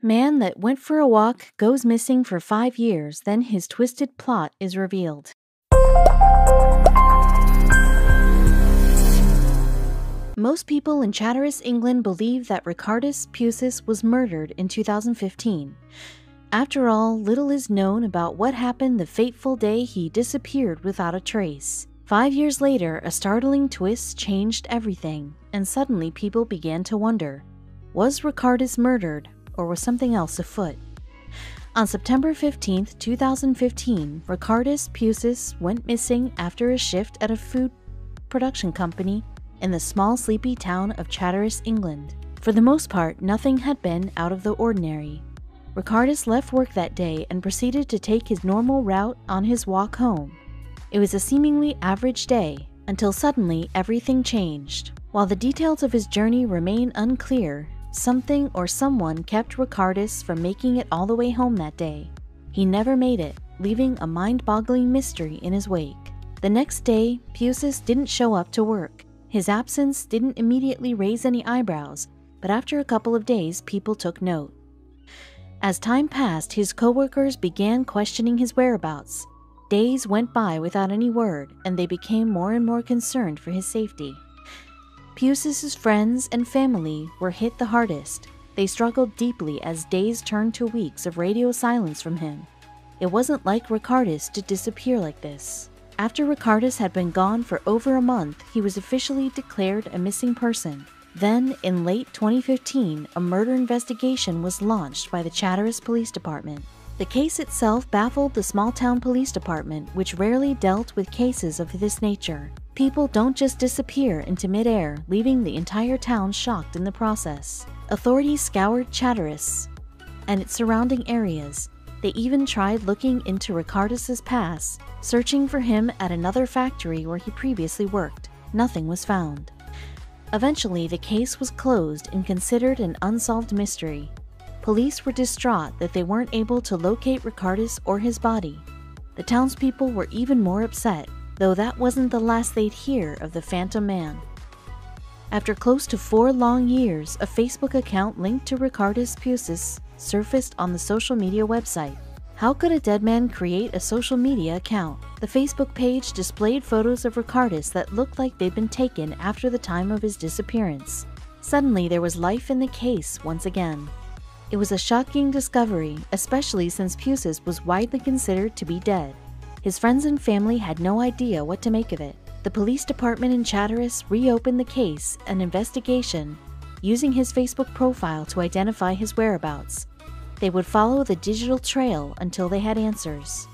Man that went for a walk goes missing for 5 years, then his twisted plot is revealed. Most people in Chatteris, England believe that Ricardus Pusas was murdered in 2015. After all, little is known about what happened the fateful day he disappeared without a trace. 5 years later, a startling twist changed everything, and suddenly people began to wonder, was Ricardus murdered, or was something else afoot? On September 15, 2015, Ricardus Pusas went missing after a shift at a food production company in the small sleepy town of Chatteris, England. For the most part, nothing had been out of the ordinary. Ricardus left work that day and proceeded to take his normal route on his walk home. It was a seemingly average day, until suddenly everything changed. While the details of his journey remain unclear, something or someone kept Ricardus from making it all the way home that day. He never made it, leaving a mind-boggling mystery in his wake. The next day, Pusas didn't show up to work. His absence didn't immediately raise any eyebrows, but after a couple of days, people took note. As time passed, his coworkers began questioning his whereabouts. Days went by without any word, and they became more and more concerned for his safety. Pusas' friends and family were hit the hardest. They struggled deeply as days turned to weeks of radio silence from him. It wasn't like Ricardus to disappear like this. After Ricardus had been gone for over a month, he was officially declared a missing person. Then, in late 2015, a murder investigation was launched by the Chatteris Police Department. The case itself baffled the small-town police department, which rarely dealt with cases of this nature. People don't just disappear into midair, leaving the entire town shocked in the process. Authorities scoured Chatteris and its surrounding areas. They even tried looking into Ricardus' past, searching for him at another factory where he previously worked. Nothing was found. Eventually, the case was closed and considered an unsolved mystery. Police were distraught that they weren't able to locate Ricardus or his body. The townspeople were even more upset, though that wasn't the last they'd hear of the Phantom Man. After close to 4 long years, a Facebook account linked to Ricardus Pusas surfaced on the social media website. How could a dead man create a social media account? The Facebook page displayed photos of Ricardus that looked like they'd been taken after the time of his disappearance. Suddenly, there was life in the case once again. It was a shocking discovery, especially since Pusas was widely considered to be dead. His friends and family had no idea what to make of it. The police department in Chatteris reopened the case and investigation, using his Facebook profile to identify his whereabouts. They would follow the digital trail until they had answers.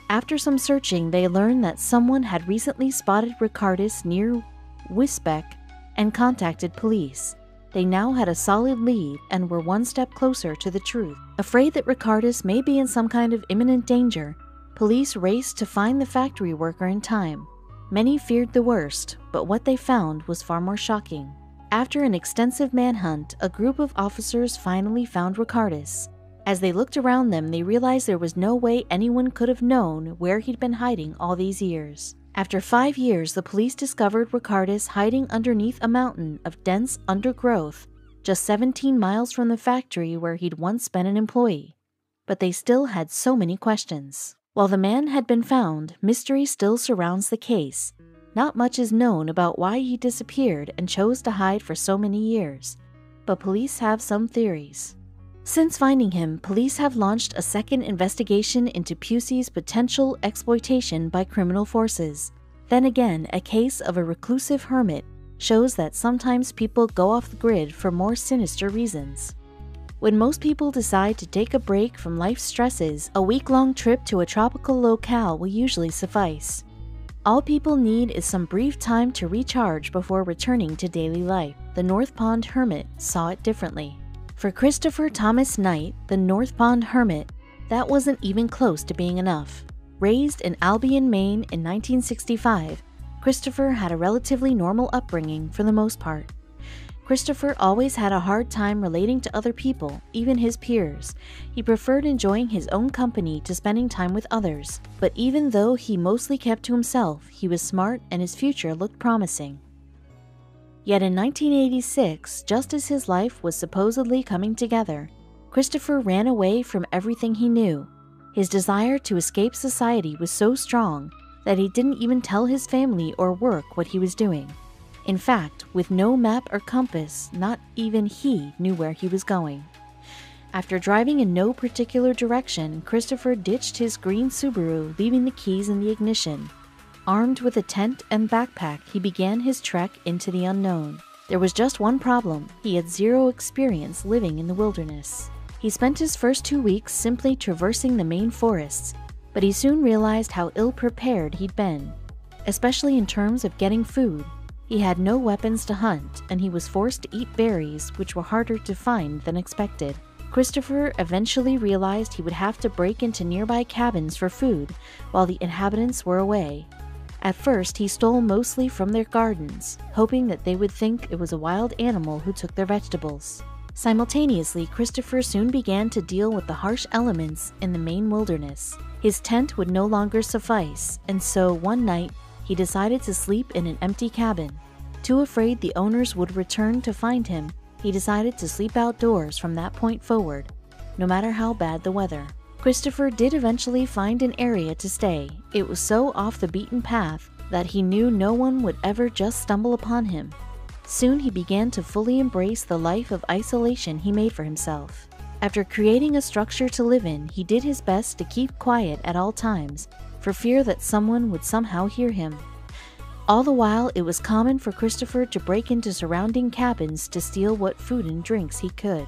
After some searching, they learned that someone had recently spotted Ricardus near Wisbech and contacted police. They now had a solid lead and were one step closer to the truth. Afraid that Ricardus may be in some kind of imminent danger, police raced to find the factory worker in time. Many feared the worst, but what they found was far more shocking. After an extensive manhunt, a group of officers finally found Ricardus. As they looked around them, they realized there was no way anyone could have known where he'd been hiding all these years. After 5 years, the police discovered Ricardus hiding underneath a mountain of dense undergrowth, just 17 miles from the factory where he'd once been an employee. But they still had so many questions. While the man had been found, mystery still surrounds the case. Not much is known about why he disappeared and chose to hide for so many years, but police have some theories. Since finding him, police have launched a second investigation into Pusas' potential exploitation by criminal forces. Then again, a case of a reclusive hermit shows that sometimes people go off the grid for more sinister reasons. When most people decide to take a break from life's stresses, a week-long trip to a tropical locale will usually suffice. All people need is some brief time to recharge before returning to daily life. The North Pond Hermit saw it differently. For Christopher Thomas Knight, the North Pond Hermit, that wasn't even close to being enough. Raised in Albion, Maine in 1965, Christopher had a relatively normal upbringing for the most part. Christopher always had a hard time relating to other people, even his peers. He preferred enjoying his own company to spending time with others. But even though he mostly kept to himself, he was smart and his future looked promising. Yet in 1986, just as his life was supposedly coming together, Christopher ran away from everything he knew. His desire to escape society was so strong that he didn't even tell his family or work what he was doing. In fact, with no map or compass, not even he knew where he was going. After driving in no particular direction, Christopher ditched his green Subaru, leaving the keys in the ignition. Armed with a tent and backpack, he began his trek into the unknown. There was just one problem: he had zero experience living in the wilderness. He spent his first 2 weeks simply traversing the main forests, but he soon realized how ill-prepared he'd been, especially in terms of getting food. He had no weapons to hunt, and he was forced to eat berries, which were harder to find than expected. Christopher eventually realized he would have to break into nearby cabins for food while the inhabitants were away. At first, he stole mostly from their gardens, hoping that they would think it was a wild animal who took their vegetables. Simultaneously, Christopher soon began to deal with the harsh elements in the main wilderness. His tent would no longer suffice, and so one night, he decided to sleep in an empty cabin. Too afraid the owners would return to find him, he decided to sleep outdoors from that point forward, no matter how bad the weather. Christopher did eventually find an area to stay. It was so off the beaten path that he knew no one would ever just stumble upon him. Soon he began to fully embrace the life of isolation he made for himself. After creating a structure to live in, he did his best to keep quiet at all times, for fear that someone would somehow hear him. All the while, it was common for Christopher to break into surrounding cabins to steal what food and drinks he could.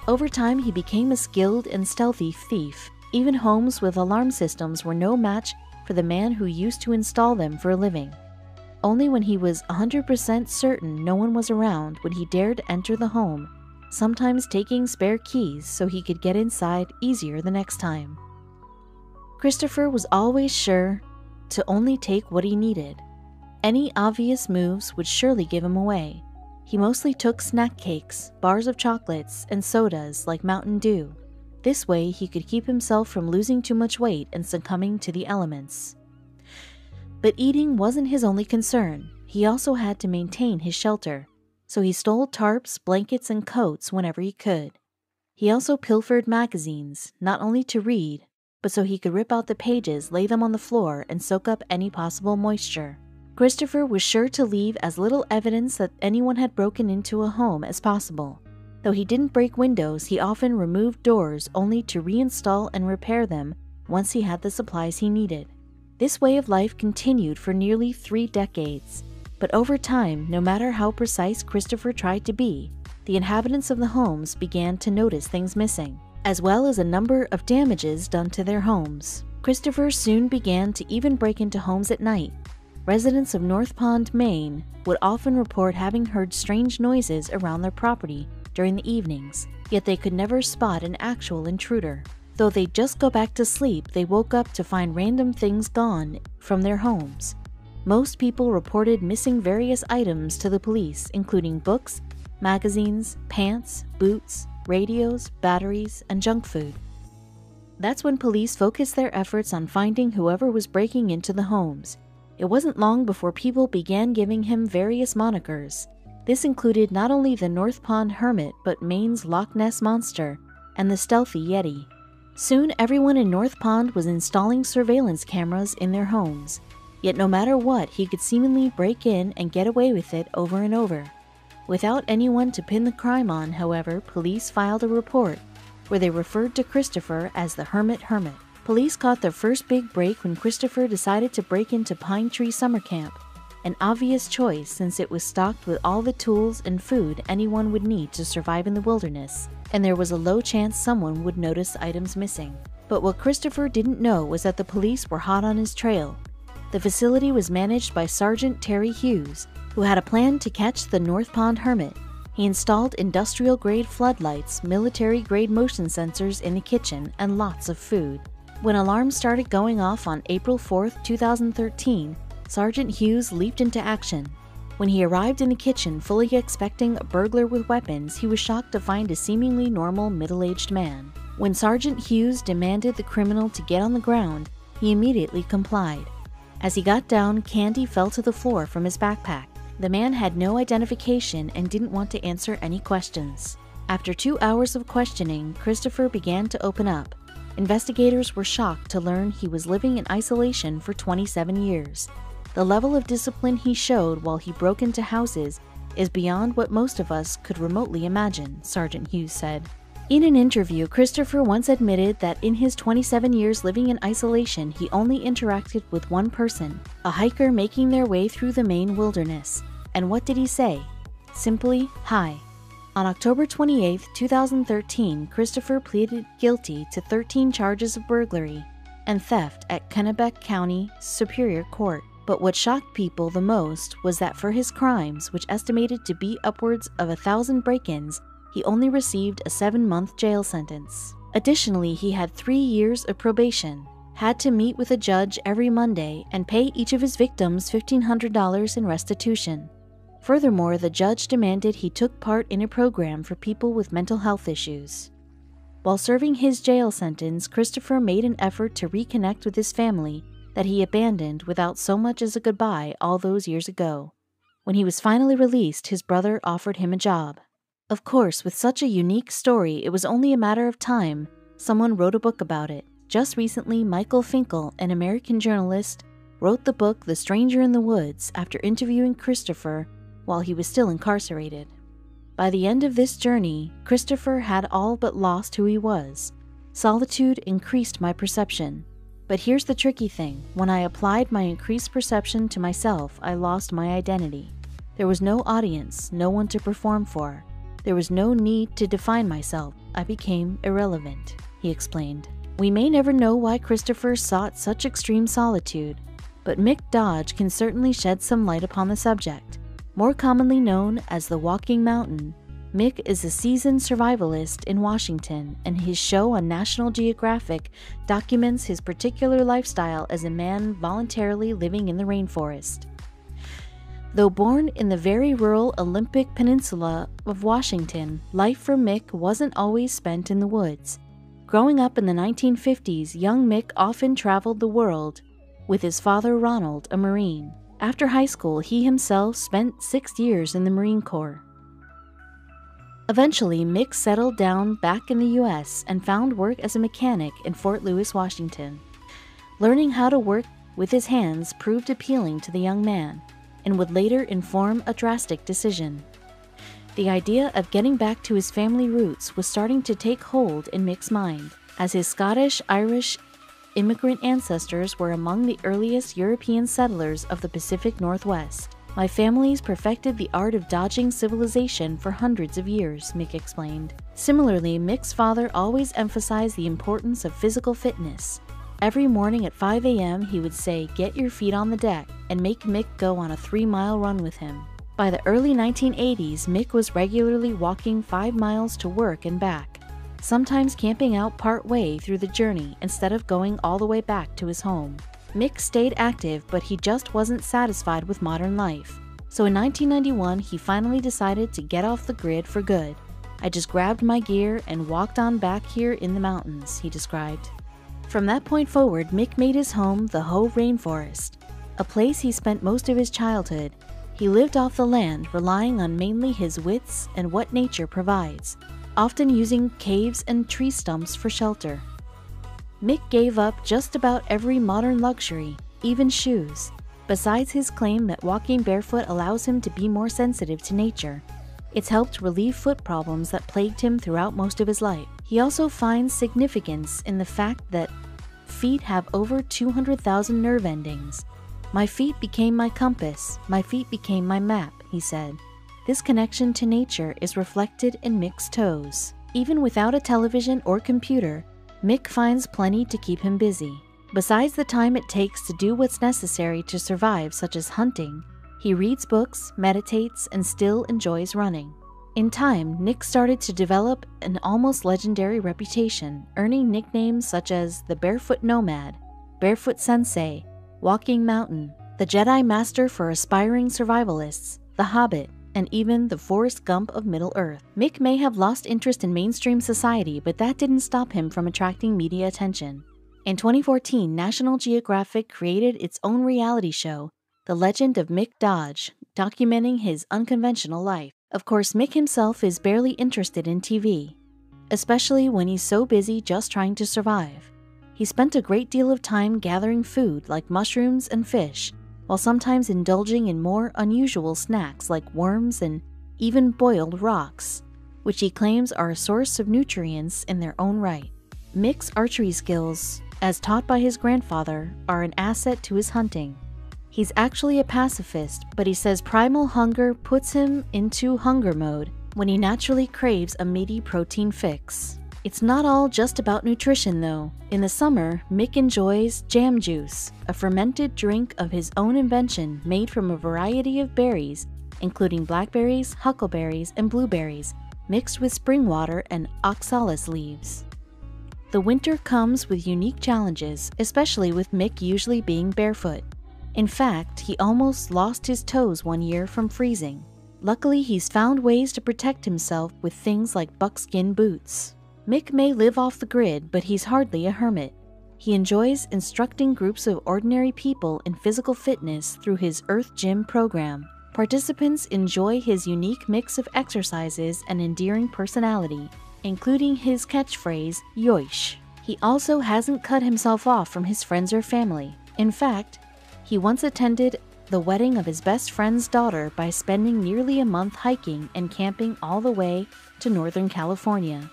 Over time, he became a skilled and stealthy thief. Even homes with alarm systems were no match for the man who used to install them for a living. Only when he was 100% certain no one was around would he dare to enter the home, sometimes taking spare keys so he could get inside easier the next time. Christopher was always sure to only take what he needed. Any obvious moves would surely give him away. He mostly took snack cakes, bars of chocolates, and sodas like Mountain Dew. This way, he could keep himself from losing too much weight and succumbing to the elements. But eating wasn't his only concern. He also had to maintain his shelter, so he stole tarps, blankets, and coats whenever he could. He also pilfered magazines, not only to read, but so he could rip out the pages, lay them on the floor, and soak up any possible moisture. Christopher was sure to leave as little evidence that anyone had broken into a home as possible. Though he didn't break windows, he often removed doors only to reinstall and repair them once he had the supplies he needed. This way of life continued for nearly 3 decades. But over time, no matter how precise Christopher tried to be, the inhabitants of the homes began to notice things missing, as well as a number of damages done to their homes. Christopher soon began to even break into homes at night. Residents of North Pond, Maine, would often report having heard strange noises around their property during the evenings, yet they could never spot an actual intruder. Though they'd just go back to sleep, they woke up to find random things gone from their homes. Most people reported missing various items to the police, including books, magazines, pants, boots, radios, batteries, and junk food. That's when police focused their efforts on finding whoever was breaking into the homes. It wasn't long before people began giving him various monikers. This included not only the North Pond Hermit, but Maine's Loch Ness Monster and the Stealthy Yeti. Soon, everyone in North Pond was installing surveillance cameras in their homes. Yet no matter what, he could seemingly break in and get away with it over and over. Without anyone to pin the crime on, however, police filed a report where they referred to Christopher as the Hermit. Police caught their first big break when Christopher decided to break into Pine Tree Summer Camp, an obvious choice since it was stocked with all the tools and food anyone would need to survive in the wilderness, and there was a low chance someone would notice items missing. But what Christopher didn't know was that the police were hot on his trail. The facility was managed by Sergeant Terry Hughes, who had a plan to catch the North Pond Hermit. He installed industrial-grade floodlights, military-grade motion sensors in the kitchen, and lots of food. When alarms started going off on April 4, 2013, Sergeant Hughes leaped into action. When he arrived in the kitchen fully expecting a burglar with weapons, he was shocked to find a seemingly normal middle-aged man. When Sergeant Hughes demanded the criminal to get on the ground, he immediately complied. As he got down, candy fell to the floor from his backpack. The man had no identification and didn't want to answer any questions. After 2 hours of questioning, Christopher began to open up. Investigators were shocked to learn he was living in isolation for 27 years. The level of discipline he showed while he broke into houses is beyond what most of us could remotely imagine, Sergeant Hughes said. In an interview, Christopher once admitted that in his 27 years living in isolation, he only interacted with one person, a hiker making their way through the Maine wilderness. And what did he say? Simply, "Hi." On October 28, 2013, Christopher pleaded guilty to 13 charges of burglary and theft at Kennebec County Superior Court. But what shocked people the most was that for his crimes, which estimated to be upwards of 1,000 break-ins, he only received a 7-month jail sentence. Additionally, he had 3 years of probation, had to meet with a judge every Monday, and pay each of his victims $1,500 in restitution. Furthermore, the judge demanded he took part in a program for people with mental health issues. While serving his jail sentence, Christopher made an effort to reconnect with his family that he abandoned without so much as a goodbye all those years ago. When he was finally released, his brother offered him a job. Of course, with such a unique story, it was only a matter of time someone wrote a book about it. Just recently, Michael Finkel, an American journalist, wrote the book The Stranger in the Woods after interviewing Christopher while he was still incarcerated. By the end of this journey, Christopher had all but lost who he was. Solitude increased my perception. But here's the tricky thing. When I applied my increased perception to myself, I lost my identity. There was no audience, no one to perform for. There was no need to define myself. I became irrelevant, he explained. We may never know why Christopher sought such extreme solitude, but Mick Dodge can certainly shed some light upon the subject. More commonly known as the Walking Mountain, Mick is a seasoned survivalist in Washington, and his show on National Geographic documents his particular lifestyle as a man voluntarily living in the rainforest. Though born in the very rural Olympic Peninsula of Washington, life for Mick wasn't always spent in the woods. Growing up in the 1950s, young Mick often traveled the world with his father Ronald, a Marine. After high school, he himself spent 6 years in the Marine Corps. Eventually, Mick settled down back in the U.S. and found work as a mechanic in Fort Lewis, Washington. Learning how to work with his hands proved appealing to the young man, and would later inform a drastic decision. The idea of getting back to his family roots was starting to take hold in Mick's mind, as his Scottish-Irish immigrant ancestors were among the earliest European settlers of the Pacific Northwest. My family's perfected the art of dodging civilization for hundreds of years, Mick explained. Similarly, Mick's father always emphasized the importance of physical fitness. Every morning at 5 a.m., he would say, "Get your feet on the deck," and make Mick go on a 3-mile run with him. By the early 1980s, Mick was regularly walking 5 miles to work and back, sometimes camping out part way through the journey instead of going all the way back to his home. Mick stayed active, but he just wasn't satisfied with modern life. So in 1991, he finally decided to get off the grid for good. "I just grabbed my gear and walked on back here in the mountains," he described. From that point forward, Mick made his home the Hoh Rainforest, a place he spent most of his childhood. He lived off the land, relying on mainly his wits and what nature provides, often using caves and tree stumps for shelter. Mick gave up just about every modern luxury, even shoes, besides his claim that walking barefoot allows him to be more sensitive to nature. It's helped relieve foot problems that plagued him throughout most of his life. He also finds significance in the fact that feet have over 200,000 nerve endings. "My feet became my compass, my feet became my map," he said. This connection to nature is reflected in Mick's toes. Even without a television or computer, Mick finds plenty to keep him busy. Besides the time it takes to do what's necessary to survive, such as hunting, he reads books, meditates, and still enjoys running. In time, Mick started to develop an almost legendary reputation, earning nicknames such as the Barefoot Nomad, Barefoot Sensei, Walking Mountain, the Jedi Master for aspiring survivalists, the Hobbit, and even the Forrest Gump of Middle-earth. Mick may have lost interest in mainstream society, but that didn't stop him from attracting media attention. In 2014, National Geographic created its own reality show, The Legend of Mick Dodge, documenting his unconventional life. Of course, Mick himself is barely interested in TV, especially when he's so busy just trying to survive. He spent a great deal of time gathering food like mushrooms and fish, while sometimes indulging in more unusual snacks like worms and even boiled rocks, which he claims are a source of nutrients in their own right. Mick's archery skills, as taught by his grandfather, are an asset to his hunting. He's actually a pacifist, but he says primal hunger puts him into hunger mode when he naturally craves a meaty protein fix. It's not all just about nutrition though. In the summer, Mick enjoys jam juice, a fermented drink of his own invention made from a variety of berries, including blackberries, huckleberries, and blueberries, mixed with spring water and oxalis leaves. The winter comes with unique challenges, especially with Mick usually being barefoot. In fact, he almost lost his toes one year from freezing. Luckily, he's found ways to protect himself with things like buckskin boots. Mick may live off the grid, but he's hardly a hermit. He enjoys instructing groups of ordinary people in physical fitness through his Earth Gym program. Participants enjoy his unique mix of exercises and endearing personality, including his catchphrase, yoish. He also hasn't cut himself off from his friends or family. In fact, he once attended the wedding of his best friend's daughter by spending nearly a month hiking and camping all the way to Northern California.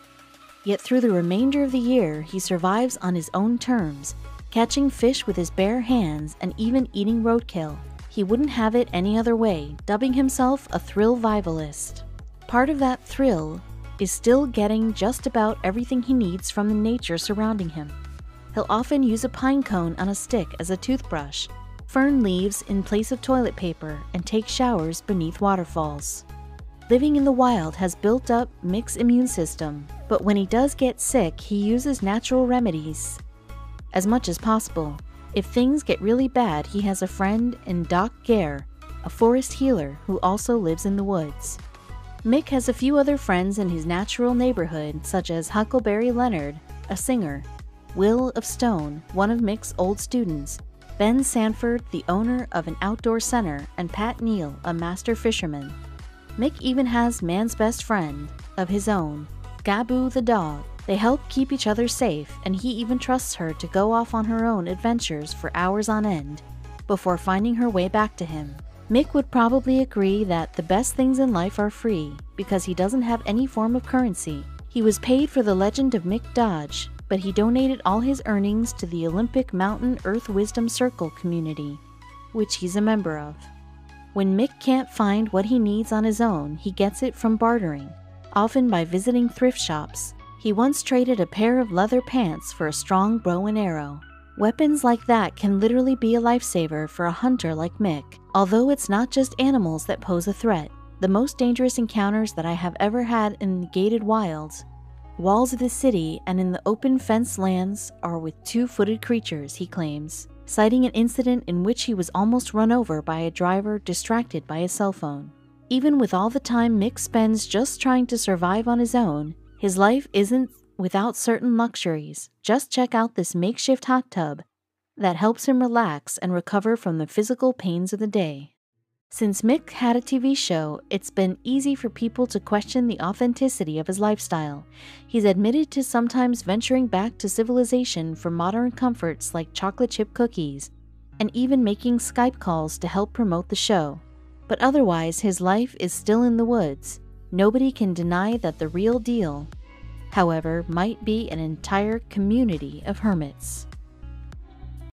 Yet through the remainder of the year, he survives on his own terms, catching fish with his bare hands and even eating roadkill. He wouldn't have it any other way, dubbing himself a thrill-vivalist. Part of that thrill is still getting just about everything he needs from the nature surrounding him. He'll often use a pine cone on a stick as a toothbrush, fern leaves in place of toilet paper, and take showers beneath waterfalls. Living in the wild has built up Mick's immune system, but when he does get sick, he uses natural remedies as much as possible. If things get really bad, he has a friend in Doc Gare, a forest healer who also lives in the woods. Mick has a few other friends in his natural neighborhood, such as Huckleberry Leonard, a singer, Will of Stone, one of Mick's old students, Ben Sanford, the owner of an outdoor center, and Pat Neal, a master fisherman. Mick even has man's best friend of his own, Gabu the dog. They help keep each other safe, and he even trusts her to go off on her own adventures for hours on end before finding her way back to him. Mick would probably agree that the best things in life are free because he doesn't have any form of currency. He was paid for the Legend of Mick Dodge, but he donated all his earnings to the Olympic Mountain Earth Wisdom Circle community, which he's a member of. When Mick can't find what he needs on his own, he gets it from bartering, often by visiting thrift shops. He once traded a pair of leather pants for a strong bow and arrow. Weapons like that can literally be a lifesaver for a hunter like Mick. Although it's not just animals that pose a threat, the most dangerous encounters that I have ever had in the gated wilds, walls of the city, and in the open fenced lands are with two-footed creatures, he claims, citing an incident in which he was almost run over by a driver distracted by his cell phone. Even with all the time Mick spends just trying to survive on his own, his life isn't without certain luxuries. Just check out this makeshift hot tub that helps him relax and recover from the physical pains of the day. Since Mick had a TV show, it's been easy for people to question the authenticity of his lifestyle. He's admitted to sometimes venturing back to civilization for modern comforts like chocolate chip cookies, and even making Skype calls to help promote the show. But otherwise, his life is still in the woods. Nobody can deny that the real deal, however, might be an entire community of hermits.